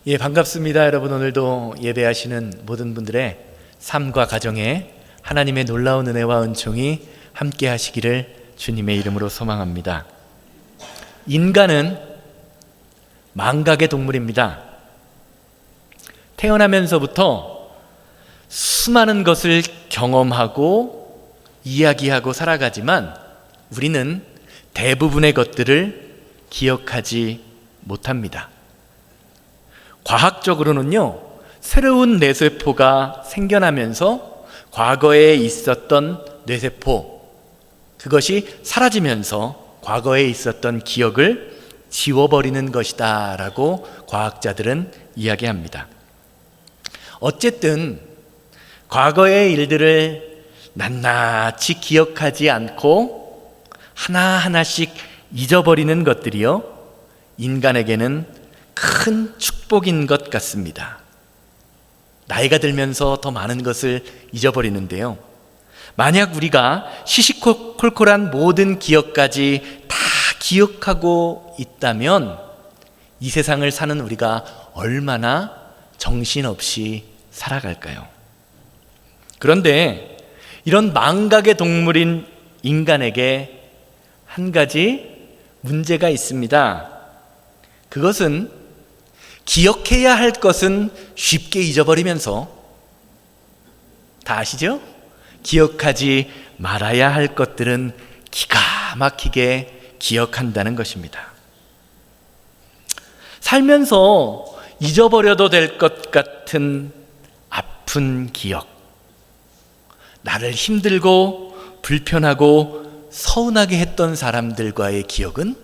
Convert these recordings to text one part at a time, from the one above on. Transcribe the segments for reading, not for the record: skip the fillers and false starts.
예, 반갑습니다. 여러분, 오늘도 예배하시는 모든 분들의 삶과 가정에 하나님의 놀라운 은혜와 은총이 함께 하시기를 주님의 이름으로 소망합니다. 인간은 망각의 동물입니다. 태어나면서부터 수많은 것을 경험하고 이야기하고 살아가지만 우리는 대부분의 것들을 기억하지 못합니다. 과학적으로는요, 새로운 뇌세포가 생겨나면서 과거에 있었던 뇌세포, 그것이 사라지면서 과거에 있었던 기억을 지워버리는 것이다 라고 과학자들은 이야기합니다. 어쨌든 과거의 일들을 낱낱이 기억하지 않고 하나하나씩 잊어버리는 것들이요, 인간에게는 큰 축복인 것 같습니다. 나이가 들면서 더 많은 것을 잊어버리는데요, 만약 우리가 시시콜콜한 모든 기억까지 다 기억하고 있다면 이 세상을 사는 우리가 얼마나 정신없이 살아갈까요? 그런데 이런 망각의 동물인 인간에게 한 가지 문제가 있습니다. 그것은 기억해야 할 것은 쉽게 잊어버리면서, 다 아시죠? 기억하지 말아야 할 것들은 기가 막히게 기억한다는 것입니다. 살면서 잊어버려도 될 것 같은 아픈 기억, 나를 힘들고 불편하고 서운하게 했던 사람들과의 기억은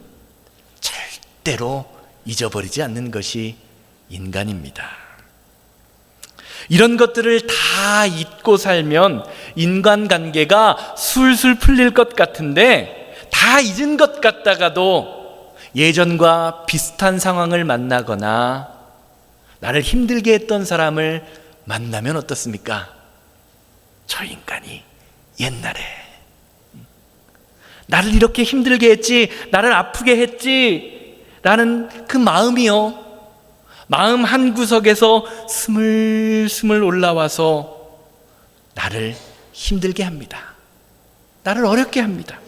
절대로 잊어버리지 않는 것이 인간입니다. 이런 것들을 다 잊고 살면 인간관계가 술술 풀릴 것 같은데, 다 잊은 것 같다가도 예전과 비슷한 상황을 만나거나 나를 힘들게 했던 사람을 만나면 어떻습니까? 저 인간이 옛날에 나를 이렇게 힘들게 했지, 나를 아프게 했지 라는 그 마음이요, 마음 한구석에서 스물스물 올라와서 나를 힘들게 합니다. 나를 어렵게 합니다.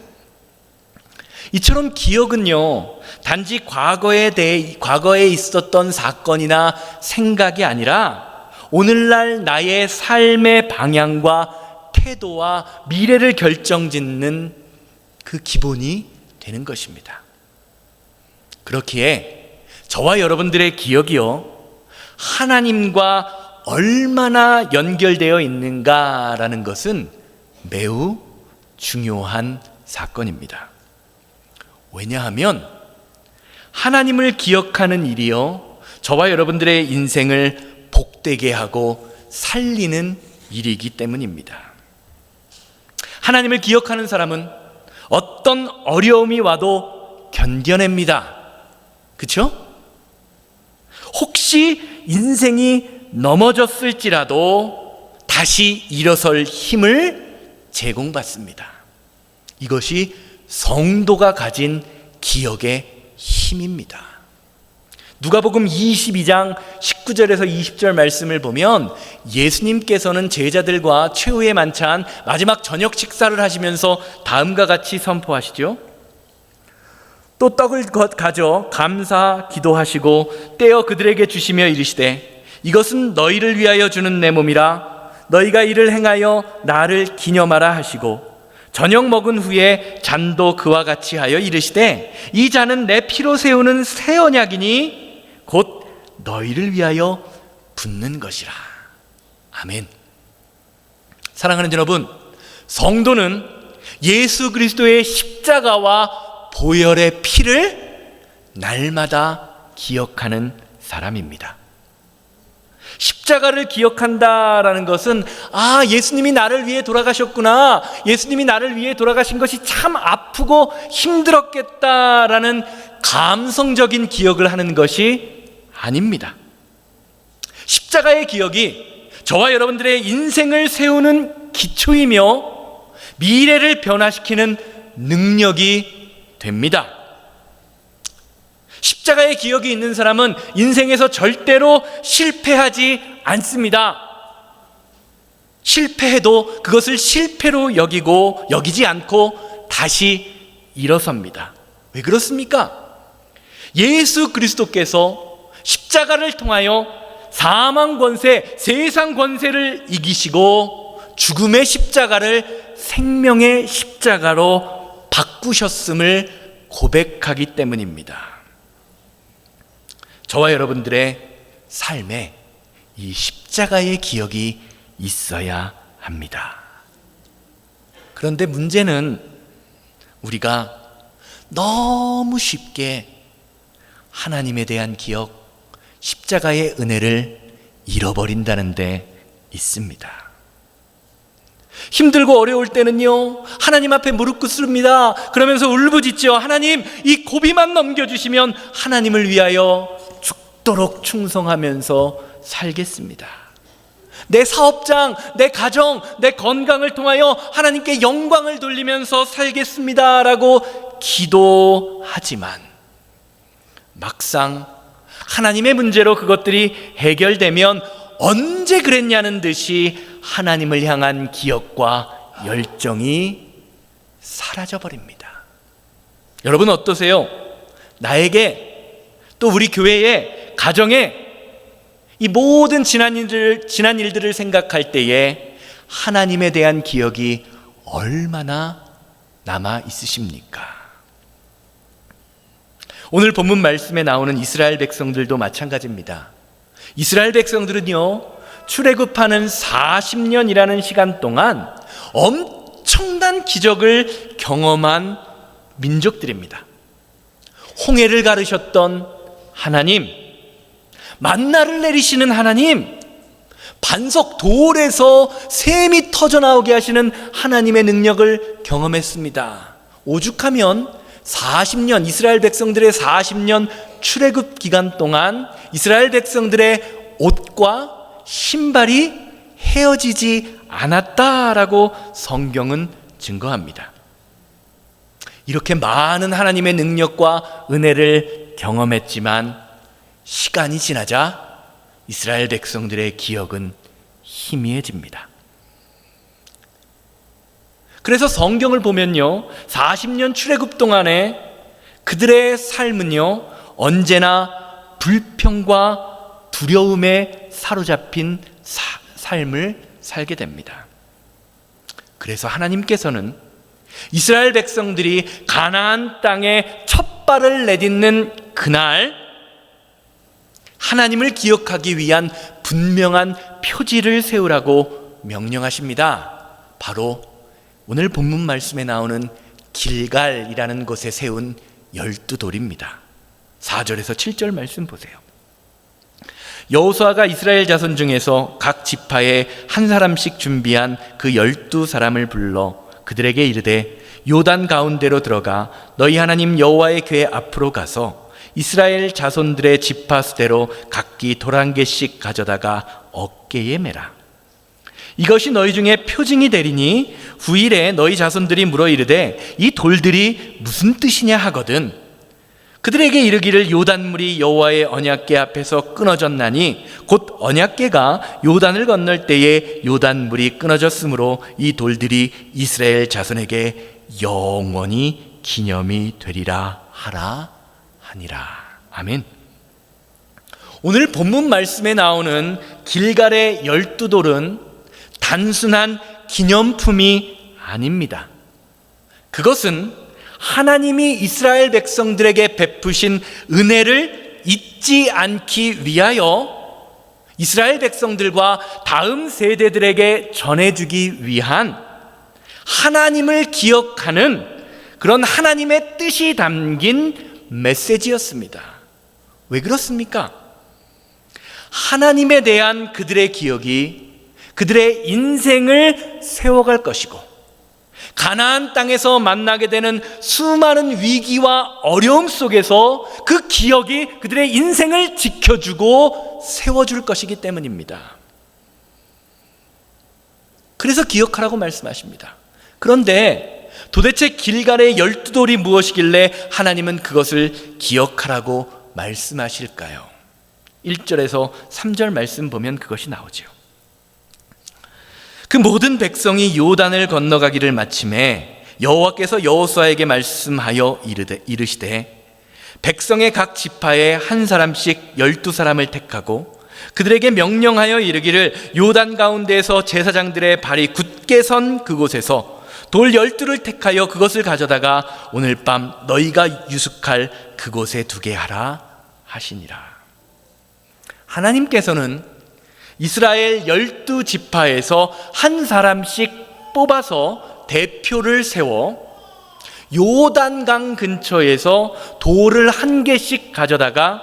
이처럼 기억은요, 단지 과거에 있었던 사건이나 생각이 아니라 오늘날 나의 삶의 방향과 태도와 미래를 결정짓는 그 기본이 되는 것입니다. 그렇기에 저와 여러분들의 기억이요, 하나님과 얼마나 연결되어 있는가라는 것은 매우 중요한 사건입니다. 왜냐하면 하나님을 기억하는 일이요, 저와 여러분들의 인생을 복되게 하고 살리는 일이기 때문입니다. 하나님을 기억하는 사람은 어떤 어려움이 와도 견뎌냅니다. 그렇죠? 혹시 인생이 넘어졌을지라도 다시 일어설 힘을 제공받습니다. 이것이 성도가 가진 기억의 힘입니다. 누가복음 22장 19절에서 20절 말씀을 보면 예수님께서는 제자들과 최후의 만찬 마지막 저녁 식사를 하시면서 다음과 같이 선포하시죠. 또 떡을 가져 감사 기도하시고 떼어 그들에게 주시며 이르시되, 이것은 너희를 위하여 주는 내 몸이라, 너희가 이를 행하여 나를 기념하라 하시고, 저녁 먹은 후에 잔도 그와 같이 하여 이르시되, 이 잔은 내 피로 세우는 새 언약이니 곧 너희를 위하여 붓는 것이라. 아멘. 사랑하는 여러분, 성도는 예수 그리스도의 십자가와 보혈의 피를 날마다 기억하는 사람입니다. 십자가를 기억한다라는 것은, 아, 예수님이 나를 위해 돌아가셨구나, 예수님이 나를 위해 돌아가신 것이 참 아프고 힘들었겠다라는 감성적인 기억을 하는 것이 아닙니다. 십자가의 기억이 저와 여러분들의 인생을 세우는 기초이며 미래를 변화시키는 능력이 됩니다. 십자가의 기억이 있는 사람은 인생에서 절대로 실패하지 않습니다. 실패해도 그것을 실패로 여기지 않고 다시 일어섭니다. 왜 그렇습니까? 예수 그리스도께서 십자가를 통하여 사망 권세, 세상 권세를 이기시고 죽음의 십자가를 생명의 십자가로 바꾸셨음을 고백하기 때문입니다. 저와 여러분들의 삶에 이 십자가의 기억이 있어야 합니다. 그런데 문제는 우리가 너무 쉽게 하나님에 대한 기억, 십자가의 은혜를 잃어버린다는 데 있습니다. 힘들고 어려울 때는요, 하나님 앞에 무릎 꿇습니다. 그러면서 울부짖죠. 하나님, 이 고비만 넘겨주시면 하나님을 위하여 죽도록 충성하면서 살겠습니다. 내 사업장, 내 가정, 내 건강을 통하여 하나님께 영광을 돌리면서 살겠습니다 라고 기도하지만 막상 하나님의 문제로 그것들이 해결되면 언제 그랬냐는 듯이 하나님을 향한 기억과 열정이 사라져버립니다. 여러분 어떠세요? 나에게 또 우리 교회에, 가정에 이 모든 지난 일들을 생각할 때에 하나님에 대한 기억이 얼마나 남아 있으십니까? 오늘 본문 말씀에 나오는 이스라엘 백성들도 마찬가지입니다. 이스라엘 백성들은요, 출애굽하는 40년이라는 시간 동안 엄청난 기적을 경험한 민족들입니다. 홍해를 가르셨던 하나님, 만나를 내리시는 하나님, 반석 돌에서 샘이 터져나오게 하시는 하나님의 능력을 경험했습니다. 오죽하면 40년, 이스라엘 백성들의 40년 출애굽 기간 동안 이스라엘 백성들의 옷과 신발이 헤어지지 않았다라고 성경은 증거합니다. 이렇게 많은 하나님의 능력과 은혜를 경험했지만 시간이 지나자 이스라엘 백성들의 기억은 희미해집니다. 그래서 성경을 보면요, 40년 출애굽 동안에 그들의 삶은요, 언제나 불평과 두려움에 사로잡힌 삶을 살게 됩니다. 그래서 하나님께서는 이스라엘 백성들이 가나안 땅에 첫 발을 내딛는 그날 하나님을 기억하기 위한 분명한 표지를 세우라고 명령하십니다. 바로 오늘 본문 말씀에 나오는 길갈이라는 곳에 세운 12돌입니다. 4절에서 7절 말씀 보세요. 여호수아가 이스라엘 자손 중에서 각 지파에 한 사람씩 준비한 그 12사람을 불러 그들에게 이르되 요단 가운데로 들어가 너희 하나님 여호와의 궤 앞으로 가서 이스라엘 자손들의 지파 수대로 각기 돌 한 개씩 가져다가 어깨에 매라. 이것이 너희 중에 표징이 되리니 후일에 너희 자손들이 물어 이르되 이 돌들이 무슨 뜻이냐 하거든 그들에게 이르기를 요단물이 여호와의 언약궤 앞에서 끊어졌나니 곧 언약궤가 요단을 건널 때에 요단물이 끊어졌으므로 이 돌들이 이스라엘 자손에게 영원히 기념이 되리라 하라 하니라. 아멘. 오늘 본문 말씀에 나오는 길갈의 12돌은 단순한 기념품이 아닙니다. 그것은 하나님이 이스라엘 백성들에게 베푸신 은혜를 잊지 않기 위하여 이스라엘 백성들과 다음 세대들에게 전해주기 위한 하나님을 기억하는 그런 하나님의 뜻이 담긴 메시지였습니다. 왜 그렇습니까? 하나님에 대한 그들의 기억이 그들의 인생을 세워갈 것이고 가나안 땅에서 만나게 되는 수많은 위기와 어려움 속에서 그 기억이 그들의 인생을 지켜주고 세워줄 것이기 때문입니다. 그래서 기억하라고 말씀하십니다. 그런데 도대체 길갈의 12돌이 무엇이길래 하나님은 그것을 기억하라고 말씀하실까요? 1절에서 3절 말씀 보면 그것이 나오죠. 그 모든 백성이 요단을 건너가기를 마침에 여호와께서 여호수아에게 말씀하여 이르시되 백성의 각 지파에 한 사람씩 12사람을 택하고 그들에게 명령하여 이르기를 요단 가운데에서 제사장들의 발이 굳게 선 그곳에서 돌 12를 택하여 그것을 가져다가 오늘 밤 너희가 유숙할 그곳에 두게 하라 하시니라. 하나님께서는 이스라엘 12지파에서 한 사람씩 뽑아서 대표를 세워 요단강 근처에서 돌을 한 개씩 가져다가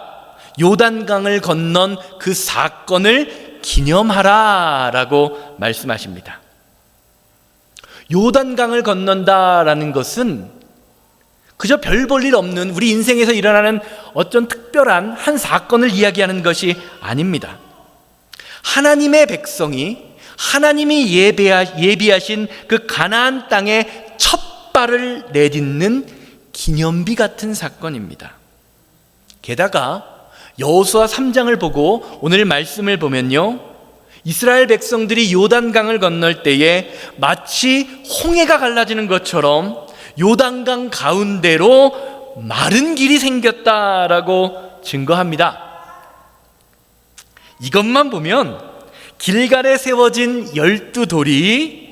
요단강을 건넌 그 사건을 기념하라라고 말씀하십니다. 요단강을 건넌다라는 것은 그저 별 볼 일 없는 우리 인생에서 일어나는 어떤 특별한 한 사건을 이야기하는 것이 아닙니다. 하나님의 백성이 하나님이 예비하신 그 가나안 땅에 첫 발을 내딛는 기념비 같은 사건입니다. 게다가 여호수아 3장을 보고 오늘 말씀을 보면요, 이스라엘 백성들이 요단강을 건널 때에 마치 홍해가 갈라지는 것처럼 요단강 가운데로 마른 길이 생겼다라고 증거합니다. 이것만 보면 길갈에 세워진 12돌이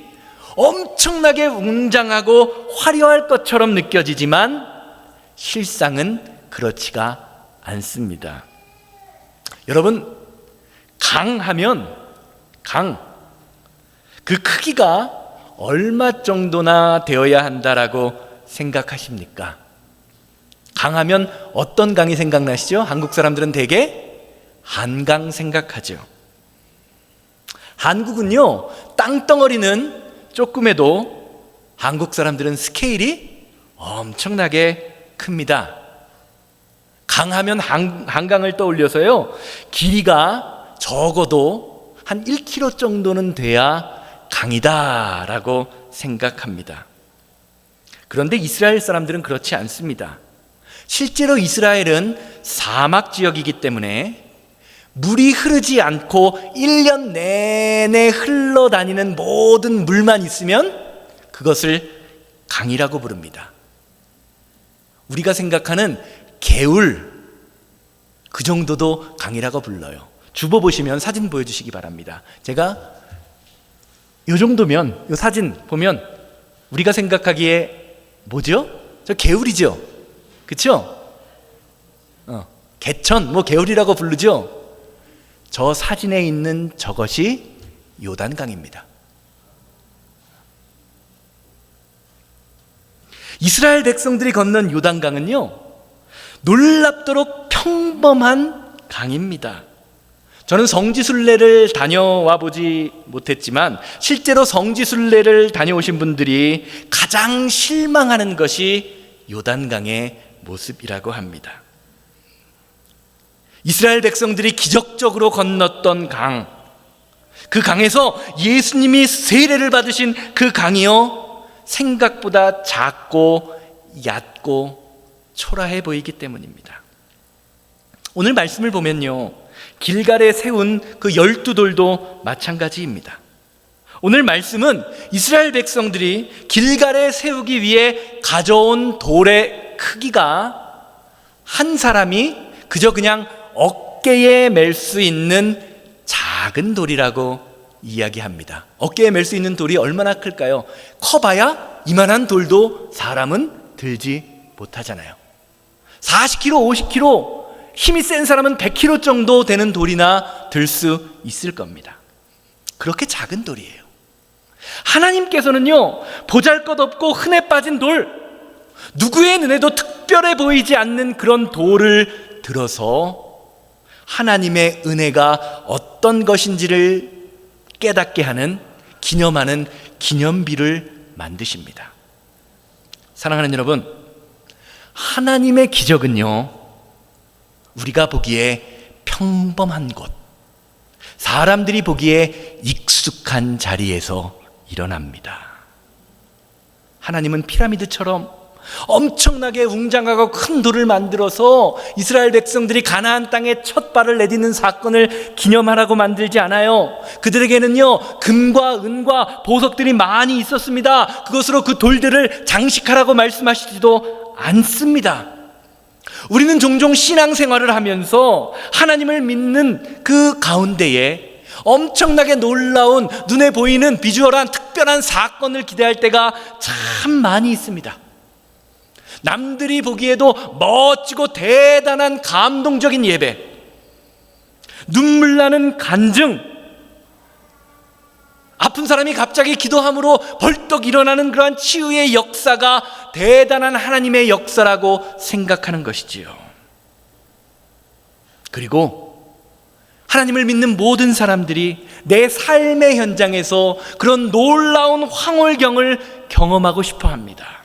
엄청나게 웅장하고 화려할 것처럼 느껴지지만 실상은 그렇지가 않습니다. 여러분, 강하면 그 크기가 얼마 정도나 되어야 한다라고 생각하십니까? 강하면 어떤 강이 생각나시죠? 한국 사람들은 대개 한강 생각하죠. 한국은요, 땅덩어리는 조금해도 한국 사람들은 스케일이 엄청나게 큽니다. 강하면 한강을 떠올려서요, 길이가 적어도 한 1km 정도는 돼야 강이다라고 생각합니다. 그런데 이스라엘 사람들은 그렇지 않습니다. 실제로 이스라엘은 사막 지역이기 때문에 물이 흐르지 않고 1년 내내 흘러다니는 모든 물만 있으면 그것을 강이라고 부릅니다. 우리가 생각하는 개울, 그 정도도 강이라고 불러요. 주보 보시면 사진 보여주시기 바랍니다. 제가 이 정도면, 이 사진 보면 우리가 생각하기에 뭐죠? 저 개울이죠? 그렇죠? 개천, 개울이라고 부르죠? 저 사진에 있는 저것이 요단강입니다. 이스라엘 백성들이 건넌 요단강은요, 놀랍도록 평범한 강입니다. 저는 성지순례를 다녀와 보지 못했지만 실제로 성지순례를 다녀오신 분들이 가장 실망하는 것이 요단강의 모습이라고 합니다. 이스라엘 백성들이 기적적으로 건넜던 강, 그 강에서 예수님이 세례를 받으신 그 강이요, 생각보다 작고 얕고 초라해 보이기 때문입니다. 오늘 말씀을 보면요, 길갈에 세운 그 12돌도 마찬가지입니다. 오늘 말씀은 이스라엘 백성들이 길갈에 세우기 위해 가져온 돌의 크기가 한 사람이 그저 그냥 어깨에 멜 수 있는 작은 돌이라고 이야기합니다. 어깨에 멜 수 있는 돌이 얼마나 클까요? 커봐야 이만한 돌도 사람은 들지 못하잖아요. 40kg, 50kg, 힘이 센 사람은 100kg 정도 되는 돌이나 들 수 있을 겁니다. 그렇게 작은 돌이에요. 하나님께서는요, 보잘것없고 흔해 빠진 돌, 누구의 눈에도 특별해 보이지 않는 그런 돌을 들어서 하나님의 은혜가 어떤 것인지를 깨닫게 하는, 기념하는 기념비를 만드십니다. 사랑하는 여러분, 하나님의 기적은요, 우리가 보기에 평범한 곳, 사람들이 보기에 익숙한 자리에서 일어납니다. 하나님은 피라미드처럼 엄청나게 웅장하고 큰 돌을 만들어서 이스라엘 백성들이 가나안 땅에 첫 발을 내딛는 사건을 기념하라고 만들지 않아요. 그들에게는요, 금과 은과 보석들이 많이 있었습니다. 그것으로 그 돌들을 장식하라고 말씀하시지도 않습니다. 우리는 종종 신앙생활을 하면서 하나님을 믿는 그 가운데에 엄청나게 놀라운, 눈에 보이는 비주얼한 특별한 사건을 기대할 때가 참 많이 있습니다. 남들이 보기에도 멋지고 대단한 감동적인 예배, 눈물 나는 간증, 아픈 사람이 갑자기 기도함으로 벌떡 일어나는 그러한 치유의 역사가 대단한 하나님의 역사라고 생각하는 것이지요. 그리고 하나님을 믿는 모든 사람들이 내 삶의 현장에서 그런 놀라운 황홀경을 경험하고 싶어 합니다.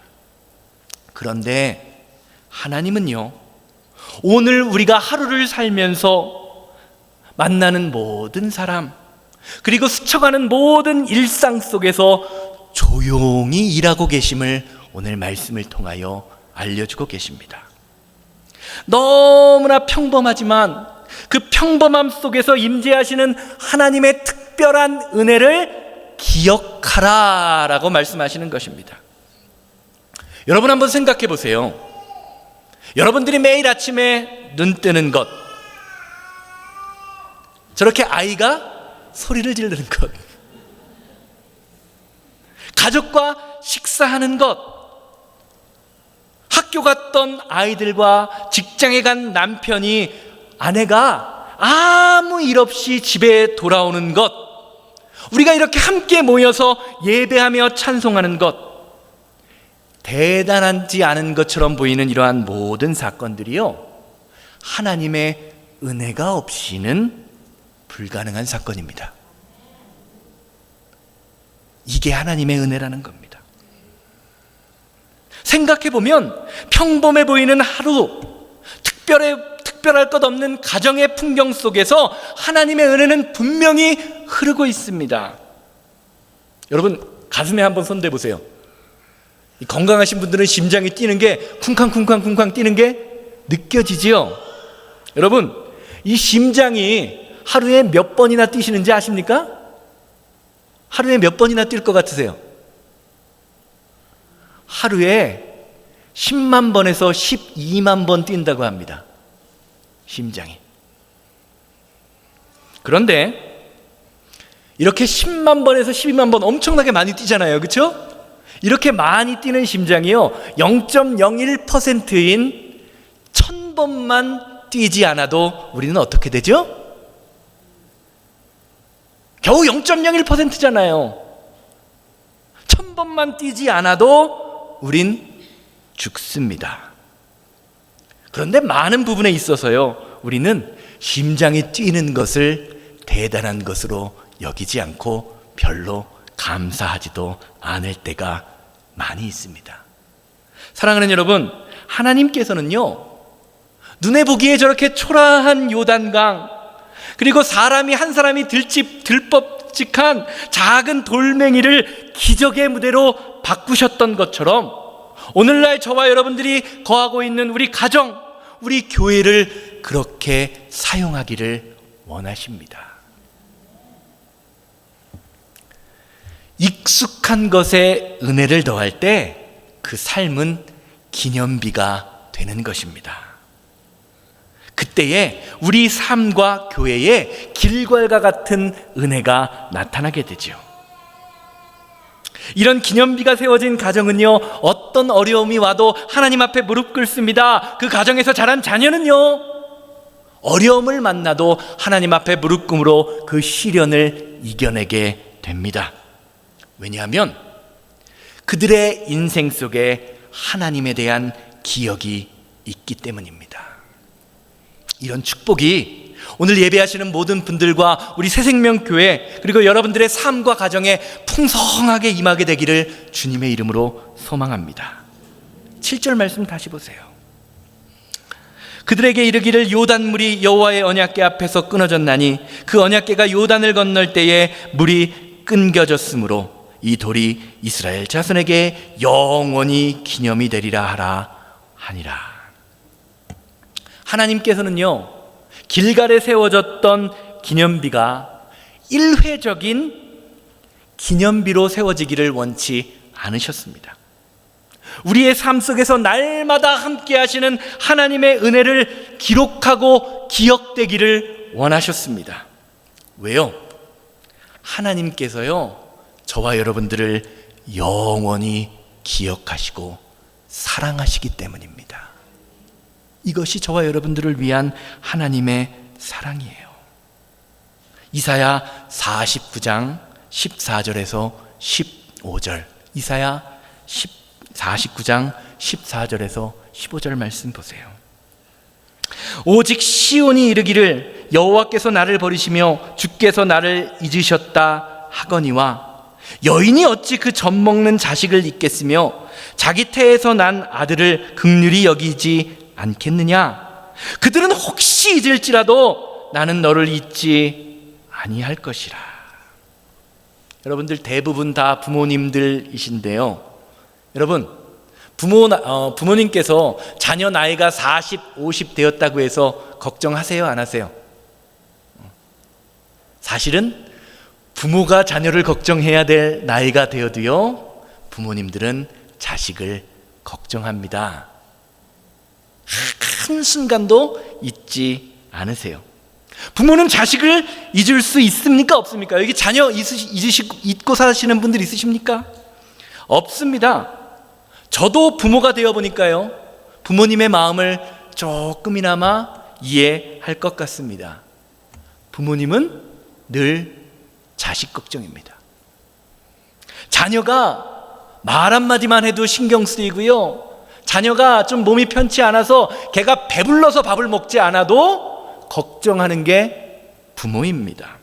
그런데 하나님은요, 오늘 우리가 하루를 살면서 만나는 모든 사람, 그리고 스쳐가는 모든 일상 속에서 조용히 일하고 계심을 오늘 말씀을 통하여 알려주고 계십니다. 너무나 평범하지만 그 평범함 속에서 임재하시는 하나님의 특별한 은혜를 기억하라 라고 말씀하시는 것입니다. 여러분 한번 생각해 보세요. 여러분들이 매일 아침에 눈 뜨는 것, 저렇게 아이가 소리를 지르는 것, 가족과 식사하는 것, 학교 갔던 아이들과 직장에 간 남편이, 아내가 아무 일 없이 집에 돌아오는 것, 우리가 이렇게 함께 모여서 예배하며 찬송하는 것, 대단하지 않은 것처럼 보이는 이러한 모든 사건들이요, 하나님의 은혜가 없이는 불가능한 사건입니다. 이게 하나님의 은혜라는 겁니다. 생각해보면 평범해 보이는 하루, 특별할 것 없는 가정의 풍경 속에서 하나님의 은혜는 분명히 흐르고 있습니다. 여러분 가슴에 한번 손 대보세요. 건강하신 분들은 심장이 뛰는 게 쿵쾅쿵쾅쿵쾅 뛰는 게 느껴지지요? 여러분, 이 심장이 하루에 몇 번이나 뛰시는지 아십니까? 하루에 몇 번이나 뛸 것 같으세요? 하루에 10만 번에서 12만 번 뛴다고 합니다. 심장이. 그런데 이렇게 10만 번에서 12만 번 엄청나게 많이 뛰잖아요. 그렇죠? 이렇게 많이 뛰는 심장이요, 0.01%인 1000번만 뛰지 않아도 우리는 어떻게 되죠? 겨우 0.01%잖아요. 1000번만 뛰지 않아도 우린 죽습니다. 그런데 많은 부분에 있어서요, 우리는 심장이 뛰는 것을 대단한 것으로 여기지 않고 별로 감사하지도 않을 때가 많이 있습니다. 사랑하는 여러분, 하나님께서는요, 눈에 보기에 저렇게 초라한 요단강, 그리고 사람이 한 사람이 들법직한 작은 돌멩이를 기적의 무대로 바꾸셨던 것처럼 오늘날 저와 여러분들이 거하고 있는 우리 가정, 우리 교회를 그렇게 사용하기를 원하십니다. 익숙한 것에 은혜를 더할 때 그 삶은 기념비가 되는 것입니다. 그때에 우리 삶과 교회에 길과과 같은 은혜가 나타나게 되죠. 이런 기념비가 세워진 가정은요, 어떤 어려움이 와도 하나님 앞에 무릎 꿇습니다. 그 가정에서 자란 자녀는요, 어려움을 만나도 하나님 앞에 무릎 꿇음으로 그 시련을 이겨내게 됩니다. 왜냐하면 그들의 인생 속에 하나님에 대한 기억이 있기 때문입니다. 이런 축복이 오늘 예배하시는 모든 분들과 우리 새생명교회, 그리고 여러분들의 삶과 가정에 풍성하게 임하게 되기를 주님의 이름으로 소망합니다. 7절 말씀 다시 보세요. 그들에게 이르기를 요단물이 여호와의 언약궤 앞에서 끊어졌나니 그 언약궤가 요단을 건널 때에 물이 끊겨졌으므로 이 돌이 이스라엘 자손에게 영원히 기념이 되리라 하라 하니라. 하나님께서는요, 길갈에 세워졌던 기념비가 일회적인 기념비로 세워지기를 원치 않으셨습니다. 우리의 삶 속에서 날마다 함께 하시는 하나님의 은혜를 기록하고 기억되기를 원하셨습니다. 왜요? 하나님께서요, 저와 여러분들을 영원히 기억하시고 사랑하시기 때문입니다. 이것이 저와 여러분들을 위한 하나님의 사랑이에요. 이사야 49장 14절에서 15절, 이사야 49장 14절에서 15절 말씀 보세요. 오직 시온이 이르기를 여호와께서 나를 버리시며 주께서 나를 잊으셨다 하거니와 여인이 어찌 그 젖먹는 자식을 잊겠으며 자기 태에서 난 아들을 긍휼히 여기지 않겠느냐. 그들은 혹시 잊을지라도 나는 너를 잊지 아니할 것이라. 여러분들 대부분 다 부모님들이신데요, 여러분 부모님께서 자녀 나이가 40, 50 되었다고 해서 걱정하세요, 안 하세요? 사실은 부모가 자녀를 걱정해야 될 나이가 되어도요, 부모님들은 자식을 걱정합니다. 한 순간도 잊지 않으세요. 부모는 자식을 잊을 수 있습니까, 없습니까? 여기 자녀 잊고 사시는 분들 있으십니까? 없습니다. 저도 부모가 되어 보니까요, 부모님의 마음을 조금이나마 이해할 것 같습니다. 부모님은 늘 자식 걱정입니다. 자녀가 말 한마디만 해도 신경 쓰이고요, 자녀가 좀 몸이 편치 않아서 걔가 배불러서 밥을 먹지 않아도 걱정하는 게 부모입니다.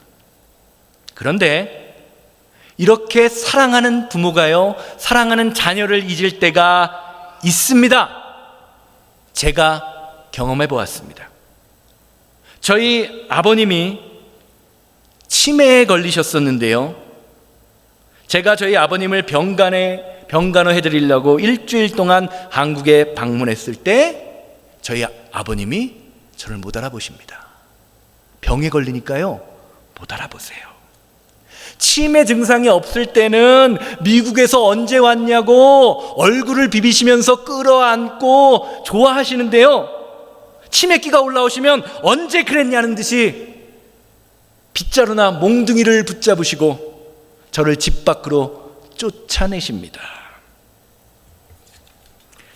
그런데 이렇게 사랑하는 부모가요, 사랑하는 자녀를 잊을 때가 있습니다. 제가 경험해 보았습니다. 저희 아버님이 치매에 걸리셨었는데요, 제가 저희 아버님을 병간호해 드리려고 일주일 동안 한국에 방문했을 때 저희 아버님이 저를 못 알아보십니다. 병에 걸리니까요, 못 알아보세요. 치매 증상이 없을 때는 미국에서 언제 왔냐고 얼굴을 비비시면서 끌어안고 좋아하시는데요, 치매기가 올라오시면 언제 그랬냐는 듯이 빗자루나 몽둥이를 붙잡으시고 저를 집 밖으로 쫓아내십니다.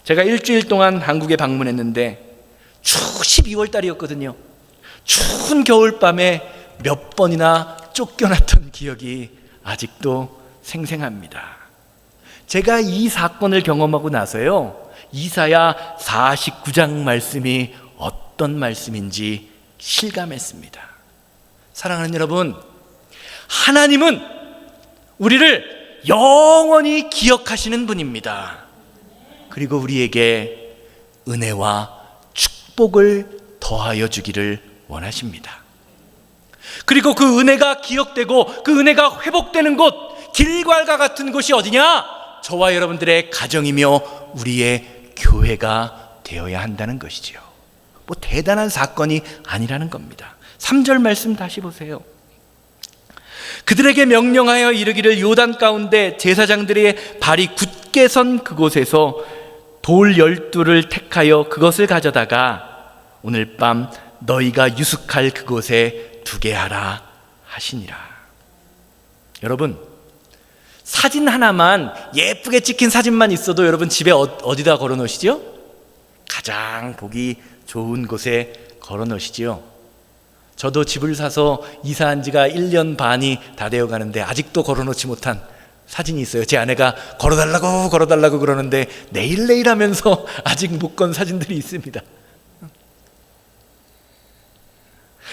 제가 일주일 동안 한국에 방문했는데 12월 달이었거든요. 추운 겨울밤에 몇 번이나 쫓겨났던 기억이 아직도 생생합니다. 제가 이 사건을 경험하고 나서요, 이사야 49장 말씀이 어떤 말씀인지 실감했습니다. 사랑하는 여러분, 하나님은 우리를 영원히 기억하시는 분입니다. 그리고 우리에게 은혜와 축복을 더하여 주기를 원하십니다. 그리고 그 은혜가 기억되고 그 은혜가 회복되는 곳, 길갈과 같은 곳이 어디냐? 저와 여러분들의 가정이며 우리의 교회가 되어야 한다는 것이지요. 뭐 대단한 사건이 아니라는 겁니다. 3절 말씀 다시 보세요. 그들에게 명령하여 이르기를 요단 가운데 제사장들의 발이 굳게 선 그곳에서 돌 12를 택하여 그것을 가져다가 오늘 밤 너희가 유숙할 그곳에 두게 하라 하시니라. 여러분, 사진 하나만, 예쁘게 찍힌 사진만 있어도 여러분 집에 어디다 걸어 놓으시죠? 가장 보기 좋은 곳에 걸어 놓으시지요. 저도 집을 사서 이사한 지가 1년 반이 다 되어 가는데 아직도 걸어 놓지 못한 사진이 있어요. 제 아내가 걸어달라고 그러는데 내일 하면서 아직 못 건 사진들이 있습니다.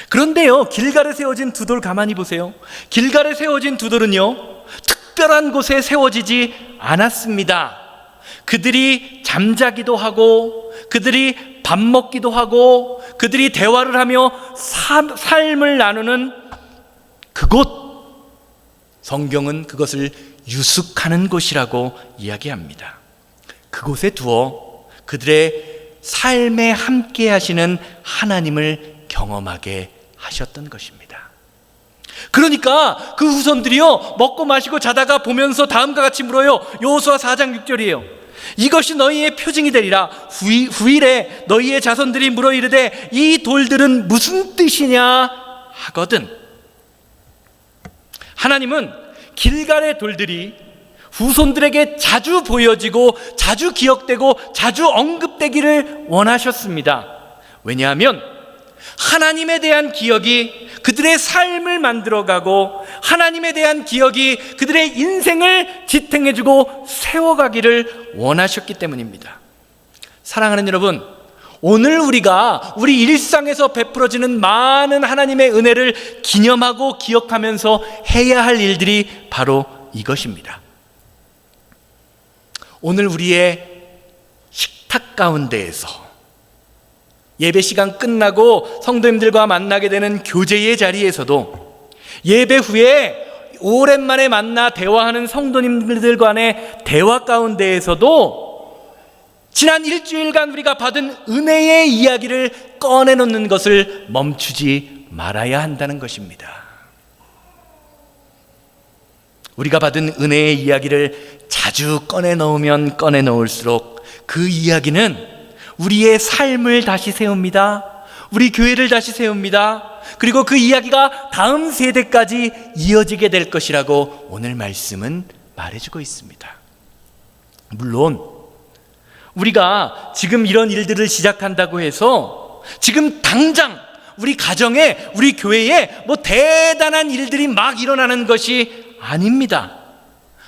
그런데요, 길갈에 세워진 두 돌 가만히 보세요. 길갈에 세워진 두 돌은요, 특별한 곳에 세워지지 않았습니다. 그들이 잠자기도 하고, 그들이 밥 먹기도 하고, 그들이 대화를 하며 삶을 나누는 그곳, 성경은 그것을 유숙하는 곳이라고 이야기합니다. 그곳에 두어 그들의 삶에 함께 하시는 하나님을 경험하게 하셨던 것입니다. 그러니까 그 후손들이요, 먹고 마시고 자다가 보면서 다음과 같이 물어요. 여호수아 4장 6절이에요. 이것이 너희의 표징이 되리라. 후일에 너희의 자손들이 물어 이르되 이 돌들은 무슨 뜻이냐 하거든. 하나님은 길갈의 돌들이 후손들에게 자주 보여지고 자주 기억되고 자주 언급되기를 원하셨습니다. 왜냐하면 하나님에 대한 기억이 그들의 삶을 만들어가고 하나님에 대한 기억이 그들의 인생을 지탱해주고 세워가기를 원하셨기 때문입니다. 사랑하는 여러분, 오늘 우리가 우리 일상에서 베풀어지는 많은 하나님의 은혜를 기념하고 기억하면서 해야 할 일들이 바로 이것입니다. 오늘 우리의 식탁 가운데에서 예배 시간 끝나고 성도님들과 만나게 되는 교제의 자리에서도 예배 후에 오랜만에 만나 대화하는 성도님들 간의 대화 가운데에서도 지난 일주일간 우리가 받은 은혜의 이야기를 꺼내놓는 것을 멈추지 말아야 한다는 것입니다. 우리가 받은 은혜의 이야기를 자주 꺼내놓으면 꺼내놓을수록 그 이야기는 우리의 삶을 다시 세웁니다. 우리 교회를 다시 세웁니다. 그리고 그 이야기가 다음 세대까지 이어지게 될 것이라고 오늘 말씀은 말해주고 있습니다. 물론 우리가 지금 이런 일들을 시작한다고 해서 지금 당장 우리 가정에, 우리 교회에 뭐 대단한 일들이 막 일어나는 것이 아닙니다.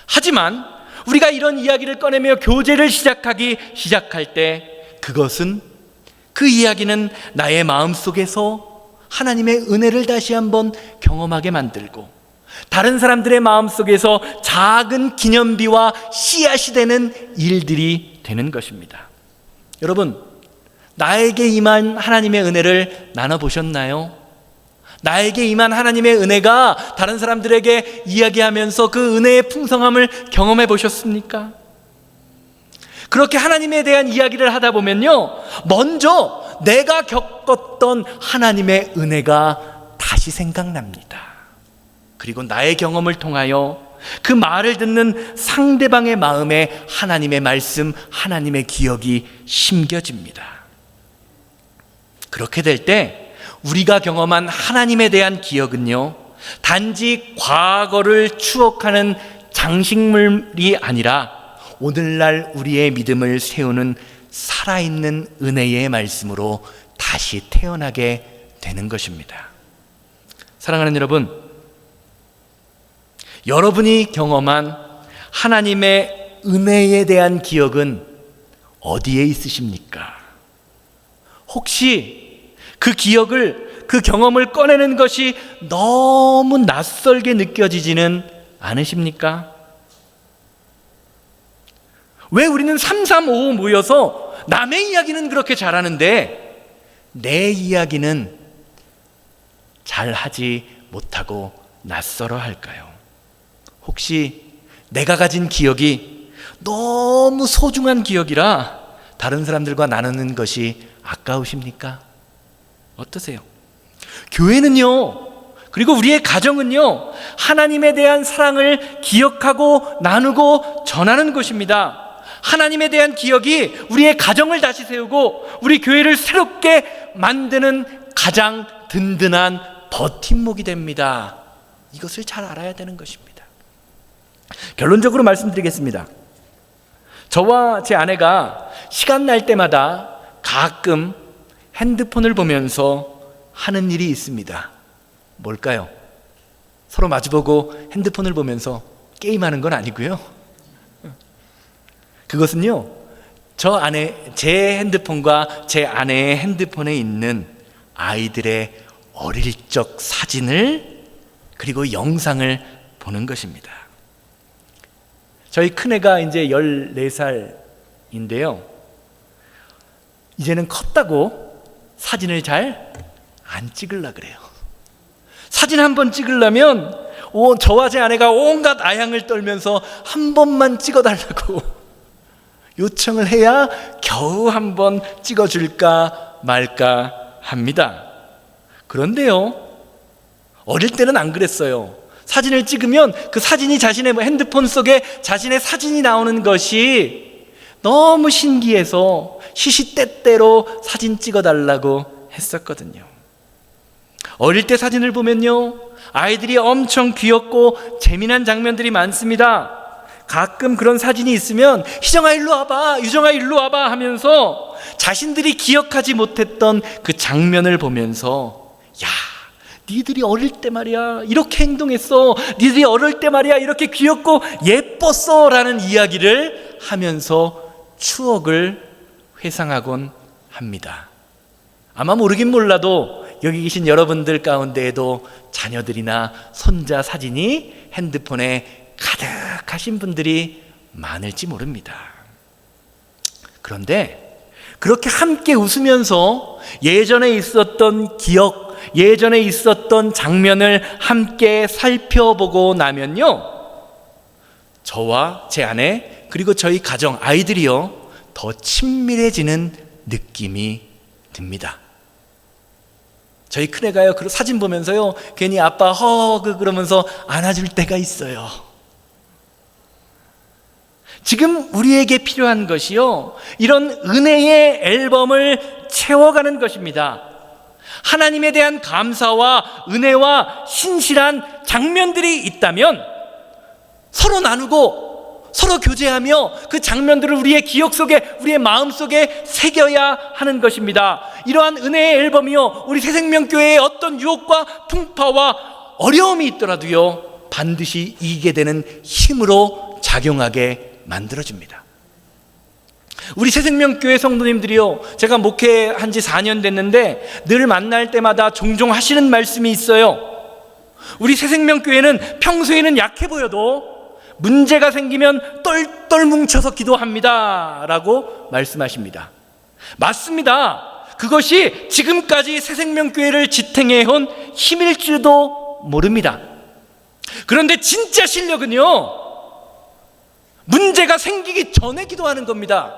하지만 우리가 이런 이야기를 꺼내며 교제를 시작할 때 그것은, 그 이야기는 나의 마음속에서 하나님의 은혜를 다시 한번 경험하게 만들고 다른 사람들의 마음속에서 작은 기념비와 씨앗이 되는 일들이 되는 것입니다. 여러분, 나에게 임한 하나님의 은혜를 나눠보셨나요? 나에게 임한 하나님의 은혜가 다른 사람들에게 이야기하면서 그 은혜의 풍성함을 경험해 보셨습니까? 그렇게 하나님에 대한 이야기를 하다 보면요, 먼저 내가 겪었던 하나님의 은혜가 다시 생각납니다. 그리고 나의 경험을 통하여 그 말을 듣는 상대방의 마음에 하나님의 말씀, 하나님의 기억이 심겨집니다. 그렇게 될 때 우리가 경험한 하나님에 대한 기억은요, 단지 과거를 추억하는 장식물이 아니라 오늘날 우리의 믿음을 세우는 살아있는 은혜의 말씀으로 다시 태어나게 되는 것입니다. 사랑하는 여러분, 여러분이 경험한 하나님의 은혜에 대한 기억은 어디에 있으십니까? 혹시 그 기억을, 그 경험을 꺼내는 것이 너무 낯설게 느껴지지는 않으십니까? 왜 우리는 3355 모여서 남의 이야기는 그렇게 잘하는데 내 이야기는 잘하지 못하고 낯설어 할까요? 혹시 내가 가진 기억이 너무 소중한 기억이라 다른 사람들과 나누는 것이 아까우십니까? 어떠세요? 교회는요, 그리고 우리의 가정은요, 하나님에 대한 사랑을 기억하고 나누고 전하는 곳입니다. 하나님에 대한 기억이 우리의 가정을 다시 세우고 우리 교회를 새롭게 만드는 가장 든든한 버팀목이 됩니다. 이것을 잘 알아야 되는 것입니다. 결론적으로 말씀드리겠습니다. 저와 제 아내가 시간 날 때마다 가끔 핸드폰을 보면서 하는 일이 있습니다. 뭘까요? 서로 마주보고 핸드폰을 보면서 게임하는 건 아니고요. 그것은요, 제 핸드폰과 제 아내의 핸드폰에 있는 아이들의 어릴 적 사진을, 그리고 영상을 보는 것입니다. 저희 큰애가 이제 14살인데요. 이제는 컸다고 사진을 잘 안 찍으려고 그래요. 사진 한번 찍으려면 저와 제 아내가 온갖 아향을 떨면서 한 번만 찍어달라고 요청을 해야 겨우 한 번 찍어줄까 말까 합니다. 그런데요, 어릴 때는 안 그랬어요. 사진을 찍으면 그 사진이 자신의 핸드폰 속에 자신의 사진이 나오는 것이 너무 신기해서 시시때때로 사진 찍어달라고 했었거든요. 어릴 때 사진을 보면요, 아이들이 엄청 귀엽고 재미난 장면들이 많습니다. 가끔 그런 사진이 있으면 희정아 일로 와봐, 유정아 일로 와봐 하면서 자신들이 기억하지 못했던 그 장면을 보면서 야, 니들이 어릴 때 말이야 이렇게 행동했어, 니들이 어릴 때 말이야 이렇게 귀엽고 예뻤어 라는 이야기를 하면서 추억을 회상하곤 합니다. 아마 모르긴 몰라도 여기 계신 여러분들 가운데에도 자녀들이나 손자 사진이 핸드폰에 가득하신 분들이 많을지 모릅니다. 그런데 그렇게 함께 웃으면서 예전에 있었던 기억, 예전에 있었던 장면을 함께 살펴보고 나면요, 저와 제 아내 그리고 저희 가정 아이들이요 더 친밀해지는 느낌이 듭니다. 저희 큰애가요 그 사진 보면서요 괜히 아빠 허그 그러면서 안아줄 때가 있어요. 지금 우리에게 필요한 것이요, 이런 은혜의 앨범을 채워가는 것입니다. 하나님에 대한 감사와 은혜와 신실한 장면들이 있다면 서로 나누고 서로 교제하며 그 장면들을 우리의 기억 속에, 우리의 마음 속에 새겨야 하는 것입니다. 이러한 은혜의 앨범이요, 우리 새생명교회의 어떤 유혹과 풍파와 어려움이 있더라도요 반드시 이기게 되는 힘으로 작용하게 만들어줍니다. 우리 새생명교회 성도님들이요, 제가 목회한 지 4년 됐는데 늘 만날 때마다 종종 하시는 말씀이 있어요. 우리 새생명교회는 평소에는 약해 보여도 문제가 생기면 똘똘 뭉쳐서 기도합니다 라고 말씀하십니다. 맞습니다. 그것이 지금까지 새생명교회를 지탱해온 힘일지도 모릅니다. 그런데 진짜 실력은요, 문제가 생기기 전에 기도하는 겁니다.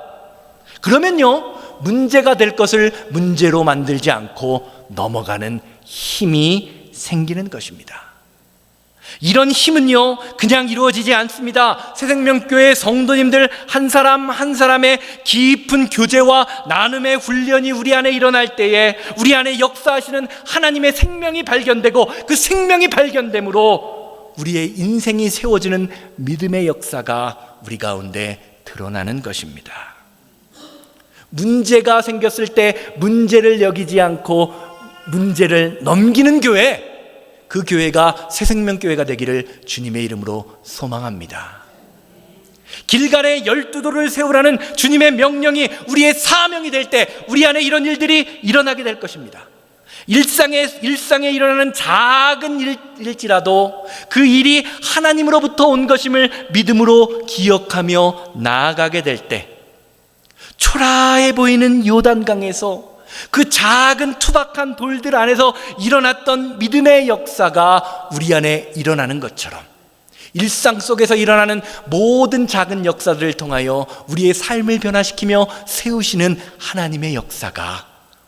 그러면요 문제가 될 것을 문제로 만들지 않고 넘어가는 힘이 생기는 것입니다. 이런 힘은요 그냥 이루어지지 않습니다. 새생명교회 성도님들 한 사람 한 사람의 깊은 교제와 나눔의 훈련이 우리 안에 일어날 때에 우리 안에 역사하시는 하나님의 생명이 발견되고, 그 생명이 발견됨으로 우리의 인생이 세워지는 믿음의 역사가 우리 가운데 드러나는 것입니다. 문제가 생겼을 때 문제를 여기지 않고 문제를 넘기는 교회, 그 교회가 새생명교회가 되기를 주님의 이름으로 소망합니다. 길갈에 12도를 세우라는 주님의 명령이 우리의 사명이 될 때 우리 안에 이런 일들이 일어나게 될 것입니다. 일상에 일어나는 작은 일일지라도 그 일이 하나님으로부터 온 것임을 믿음으로 기억하며 나아가게 될 때, 초라해 보이는 요단강에서 그 작은 투박한 돌들 안에서 일어났던 믿음의 역사가 우리 안에 일어나는 것처럼 일상 속에서 일어나는 모든 작은 역사들을 통하여 우리의 삶을 변화시키며 세우시는 하나님의 역사가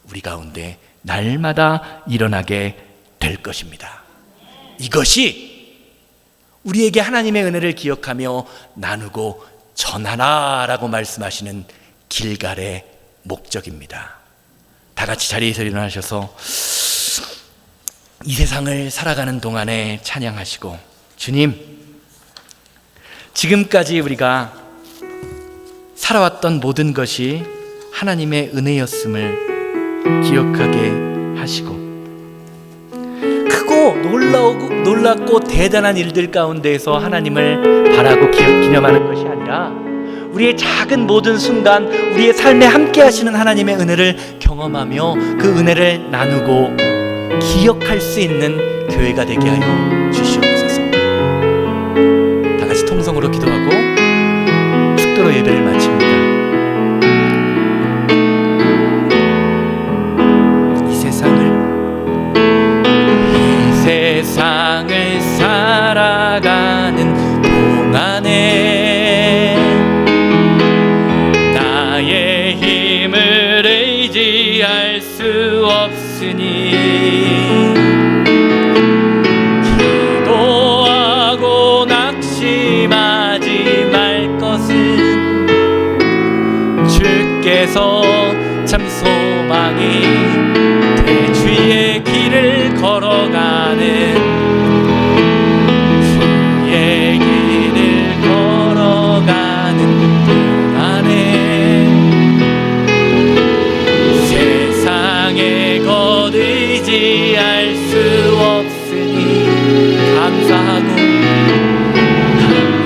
우리 가운데 날마다 일어나게 될 것입니다. 이것이 우리에게 하나님의 은혜를 기억하며 나누고 전하라라고 말씀하시는 길갈의 목적입니다. 다 같이 자리에서 일어나셔서 이 세상을 살아가는 동안에 찬양하시고, 주님, 지금까지 우리가 살아왔던 모든 것이 하나님의 은혜였음을 기억하게 하시고, 크고 놀랍고 대단한 일들 가운데에서 하나님을 바라고 기념하는 것이 아니라 우리의 작은 모든 순간 우리의 삶에 함께 하시는 하나님의 은혜를 경험하며 그 은혜를 나누고 기억할 수 있는 교회가 되게 하여 주시옵소서. 다 같이 통성으로 기도하고 축도로 예배를 마칩니다. 이 세상을 살아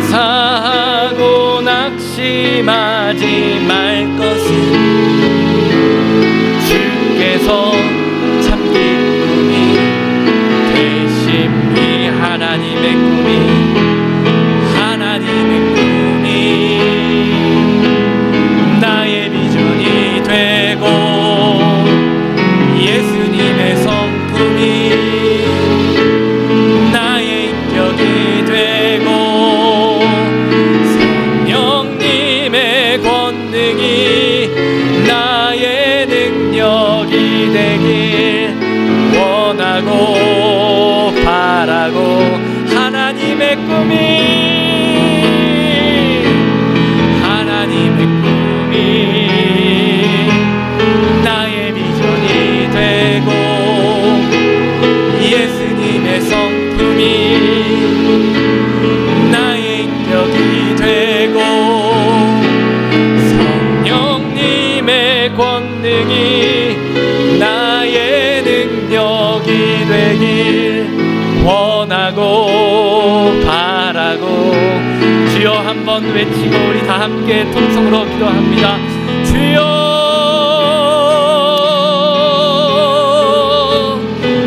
감사하고 낙심하지 말 것은 주께서 참 기쁨이 되심. 이 하나님의 꿈이 나의 비전이 되고 예수님의 성품이 나의 인격이 되고 성령님의 권능이 나의 능력이 되길 원하고 바라고 하나님의 꿈이 나의 비전이 되고 예수님의 성품이 나의 인격이 되고 성령님의 권능이 나의 능력이 되길 원하고 바라고. 주여 한번 외치고 우리 다 함께 통성으로 기도합니다. 주여,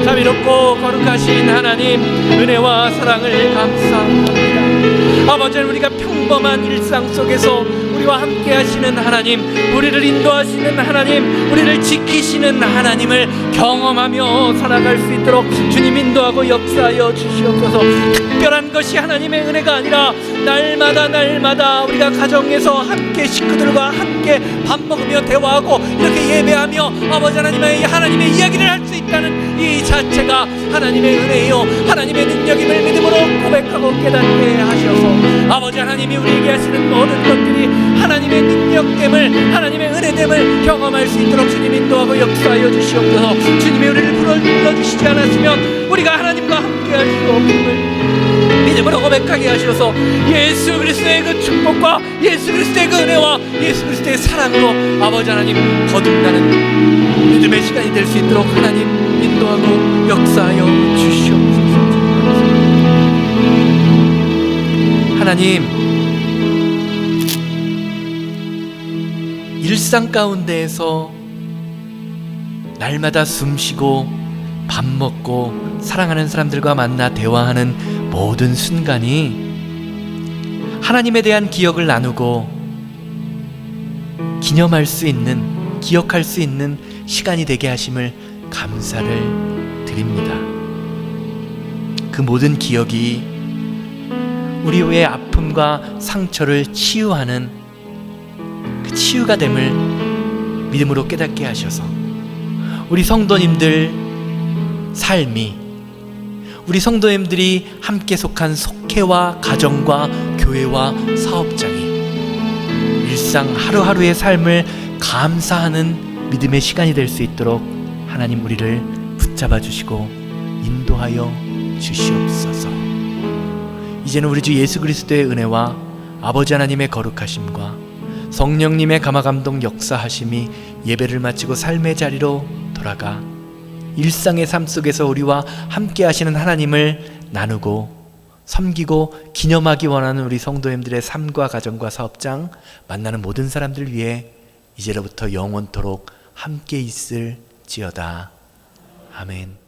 자비롭고 거룩하신 하나님, 은혜와 사랑을 감사합니다. 아버지, 우리가 평범한 일상 속에서 우리와 함께 하시는 하나님, 우리를 인도하시는 하나님, 우리를 지키시는 하나님을 경험하며 살아갈 수 있도록 주님 인도하고 역사하여 주시옵소서. 특별한 것이 하나님의 은혜가 아니라 날마다 우리가 가정에서 함께 식구들과 함께 밥 먹으며 대화하고 이렇게 예배하며 아버지 하나님의 이야기를 할 수 있다는 이 자체가 하나님의 은혜요, 하나님의 능력임을 믿음으로 고백하고 깨닫게 하셔서 아버지 하나님이 우리에게 하시는 모든 것들이 하나님의 능력됨을, 하나님의 은혜됨을 경험할 수 있도록 주님 인도하고 역사하여 주시옵소서. 주님이 우리를 불러주시지 않았으면 우리가 하나님과 함께 할 수 없음을 믿음으로 고백하게 하셔서 예수 그리스도의 그 축복과 예수 그리스도의 그 은혜와 예수 그리스도의 사랑으로 아버지 하나님 거듭나는 믿음의 시간이 될 수 있도록 하나님 인도하고 역사하여 주시옵소서. 하나님, 일상 가운데에서 날마다 숨쉬고 밥 먹고 사랑하는 사람들과 만나 대화하는 모든 순간이 하나님에 대한 기억을 나누고 기념할 수 있는, 기억할 수 있는 시간이 되게 하심을 감사를 드립니다. 그 모든 기억이 우리의 아픔과 상처를 치유하는 그 치유가 됨을 믿음으로 깨닫게 하셔서 우리 성도님들 삶이, 우리 성도님들이 함께 속한 속회와 가정과 교회와 사업장이 일상 하루하루의 삶을 감사하는 믿음의 시간이 될 수 있도록 하나님 우리를 붙잡아 주시고 인도하여 주시옵소서. 이제는 우리 주 예수 그리스도의 은혜와 아버지 하나님의 거룩하심과 성령님의 감화감동 역사하심이 예배를 마치고 삶의 자리로 돌아가 일상의 삶 속에서 우리와 함께 하시는 하나님을 나누고 섬기고 기념하기 원하는 우리 성도님들의 삶과 가정과 사업장, 만나는 모든 사람들 위해 이제로부터 영원토록 함께 있을지어다. 아멘.